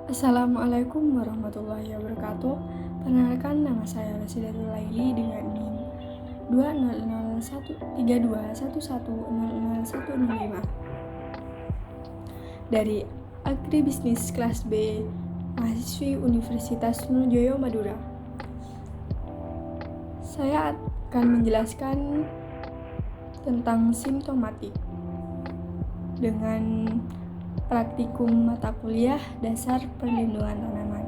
Assalamualaikum warahmatullahi wabarakatuh. Perkenalkan, nama saya Rasidatul Laili dengan NIM 20013211000105 dari Agribisnis kelas B, mahasiswi Universitas Trunojoyo Madura. Saya akan menjelaskan tentang simptomatik dengan praktikum mata kuliah dasar perlindungan tanaman.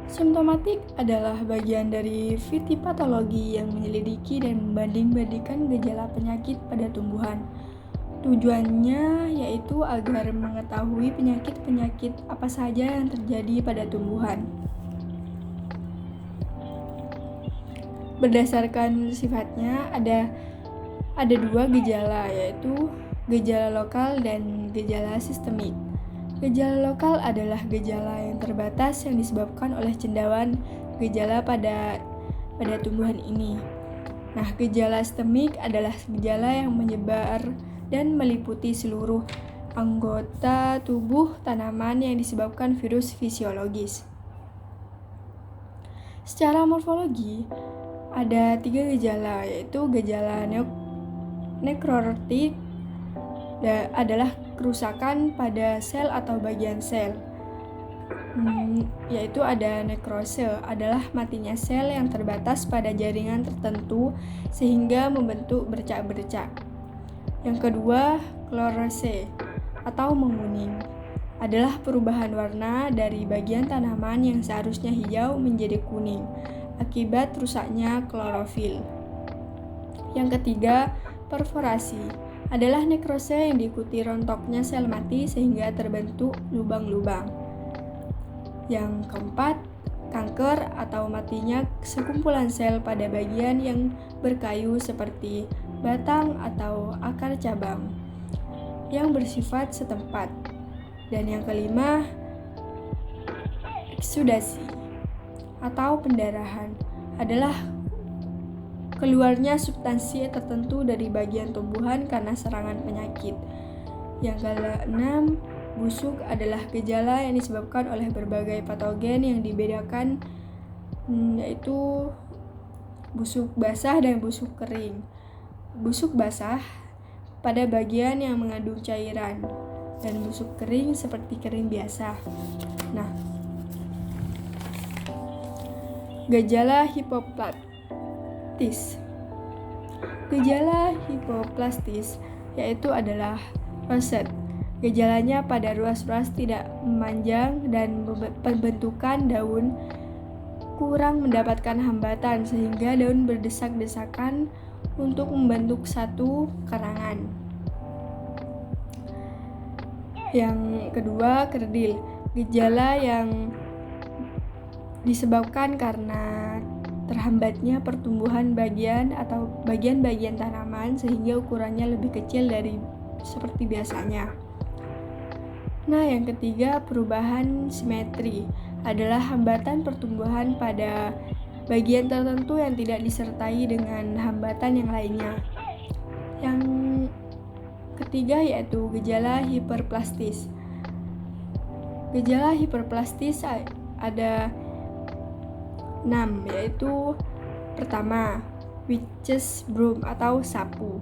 Simptomatik adalah bagian dari fitopatologi yang menyelidiki dan membanding-bandingkan gejala penyakit pada tumbuhan. Tujuannya yaitu agar mengetahui penyakit-penyakit apa saja yang terjadi pada tumbuhan. Berdasarkan sifatnya ada dua gejala, yaitu gejala lokal dan gejala sistemik. Gejala lokal adalah gejala yang terbatas yang disebabkan oleh cendawan gejala pada tumbuhan ini. Nah, gejala sistemik adalah gejala yang menyebar dan meliputi seluruh anggota tubuh tanaman yang disebabkan virus fisiologis. Secara morfologi, ada 3 gejala, yaitu gejala nekrotik adalah kerusakan pada sel atau bagian sel, yaitu ada nekrose, adalah matinya sel yang terbatas pada jaringan tertentu sehingga membentuk bercak-bercak. Yang kedua, klorose atau menguning, adalah perubahan warna dari bagian tanaman yang seharusnya hijau menjadi kuning akibat rusaknya klorofil. Yang ketiga, perforasi, adalah nekrose yang diikuti rontoknya sel mati sehingga terbentuk lubang-lubang. Yang keempat, kanker atau matinya sekumpulan sel pada bagian yang berkayu seperti batang atau akar cabang yang bersifat setempat. Dan yang kelima, eksudasi atau pendarahan, adalah keluarnya substansi tertentu dari bagian tumbuhan karena serangan penyakit. Yang keenam, busuk, adalah gejala yang disebabkan oleh berbagai patogen yang dibedakan, yaitu busuk basah dan busuk kering. Busuk basah pada bagian yang mengandung cairan, dan busuk kering seperti kering biasa. Nah, gejala hipoplastis. Gejala hipoplastis yaitu adalah roset. Gejalanya pada ruas-ruas tidak memanjang dan pembentukan daun kurang mendapatkan hambatan sehingga daun berdesak-desakan untuk membentuk satu karangan. Yang kedua, kerdil. Gejala yang disebabkan karena terhambatnya pertumbuhan bagian-bagian tanaman sehingga ukurannya lebih kecil dari seperti biasanya. Nah, yang ketiga, perubahan simetri, adalah hambatan pertumbuhan pada bagian tertentu yang tidak disertai dengan hambatan yang lainnya. Yang ketiga yaitu gejala hiperplastis. Gejala hiperplastis ada 6, yaitu pertama, witch's broom atau sapu.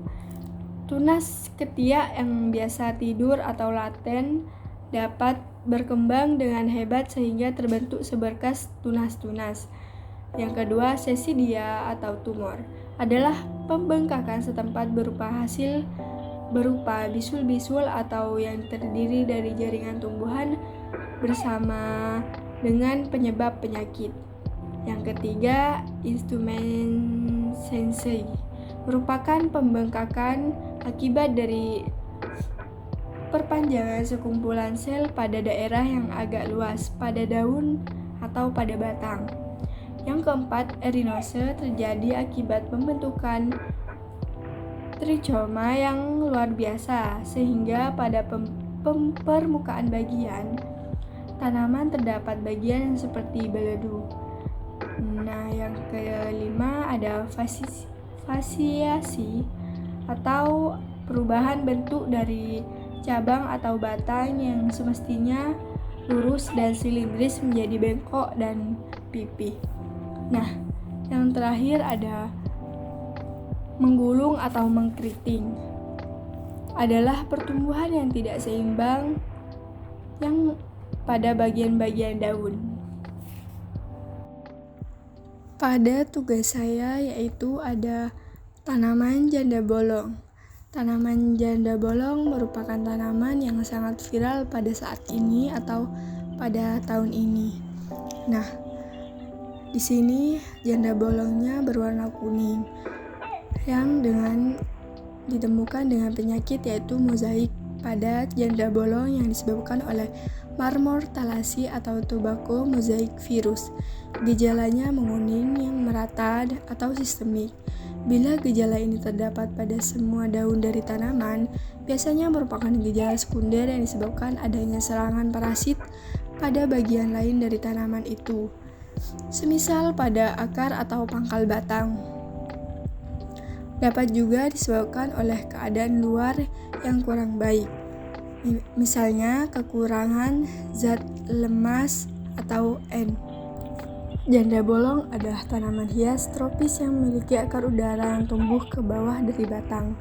Tunas ketiak yang biasa tidur atau laten dapat berkembang dengan hebat sehingga terbentuk seberkas tunas-tunas. Yang kedua, sesidia atau tumor, adalah pembengkakan setempat berupa bisul-bisul atau yang terdiri dari jaringan tumbuhan bersama dengan penyebab penyakit. Yang ketiga, instrumensensi, merupakan pembengkakan akibat dari perpanjangan sekumpulan sel pada daerah yang agak luas pada daun atau pada batang. Yang keempat, erinose, terjadi akibat pembentukan trichoma yang luar biasa sehingga pada permukaan bagian tanaman terdapat bagian yang seperti beledu. Nah, yang kelima ada fasiasi atau perubahan bentuk dari cabang atau batang yang semestinya lurus dan silindris menjadi bengkok dan pipih. Nah, yang terakhir ada menggulung atau mengkeriting. Adalah pertumbuhan yang tidak seimbang yang pada bagian-bagian daun. Pada tugas saya yaitu ada tanaman janda bolong. Tanaman janda bolong merupakan tanaman yang sangat viral pada saat ini atau pada tahun ini. Nah, di sini janda bolongnya berwarna kuning yang ditemukan dengan penyakit yaitu mozaik pada janda bolong yang disebabkan oleh marmor thalasi atau tobacco mosaic virus. Gejalanya menguning yang merata atau sistemik. Bila gejala ini terdapat pada semua daun dari tanaman, biasanya merupakan gejala sekunder yang disebabkan adanya serangan parasit pada bagian lain dari tanaman itu, semisal pada akar atau pangkal batang. Dapat juga disebabkan oleh keadaan luar yang kurang baik, misalnya kekurangan zat lemas atau N. Janda bolong adalah tanaman hias tropis yang memiliki akar udara yang tumbuh ke bawah dari batang.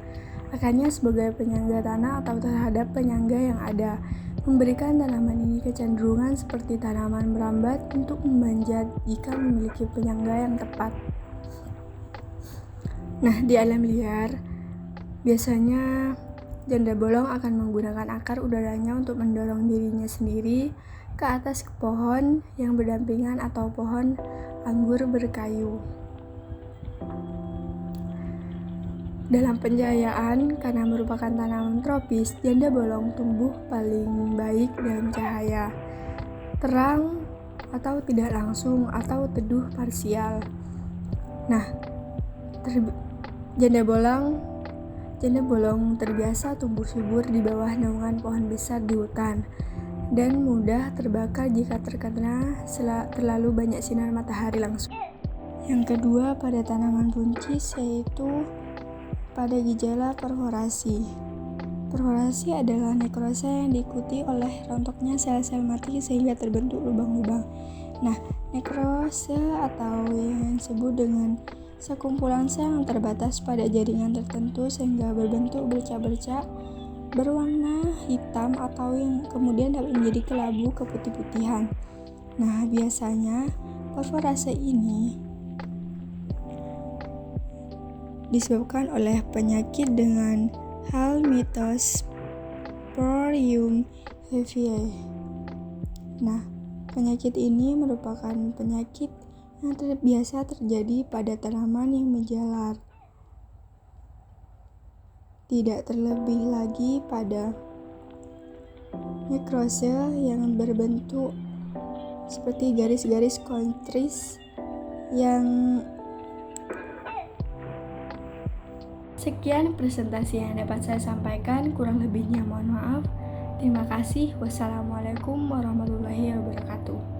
Akarnya sebagai penyangga tanah atau terhadap penyangga yang ada, memberikan tanaman ini kecenderungan seperti tanaman merambat untuk memanjat jika memiliki penyangga yang tepat. Nah, di alam liar, biasanya janda bolong akan menggunakan akar udaranya untuk mendorong dirinya sendiri ke atas pohon yang berdampingan atau pohon anggur berkayu. Dalam penjayaan, karena merupakan tanaman tropis, janda bolong tumbuh paling baik dalam cahaya terang atau tidak langsung atau teduh parsial. Nah, janda bolong terbiasa tumbuh subur di bawah naungan pohon besar di hutan dan mudah terbakar jika terkena terlalu banyak sinar matahari langsung. Yang kedua pada tanaman buncis yaitu pada gejala perforasi. Perforasi adalah nekrose yang diikuti oleh rontoknya sel-sel mati sehingga terbentuk lubang-lubang. Nah, nekrose atau yang disebut dengan sekumpulan sel yang terbatas pada jaringan tertentu sehingga berbentuk bercak-bercak berwarna hitam atau yang kemudian dapat menjadi kelabu keputih-putihan. Nah, biasanya perforase ini disebabkan oleh penyakit dengan Helmintosporium heavii. Nah, penyakit ini merupakan penyakit yang biasa terjadi pada tanaman yang menjalar. Tidak terlebih lagi pada nekrose yang berbentuk seperti garis-garis kontris yang sekian presentasi yang dapat saya sampaikan, kurang lebihnya mohon maaf. Terima kasih. Wassalamualaikum warahmatullahi wabarakatuh.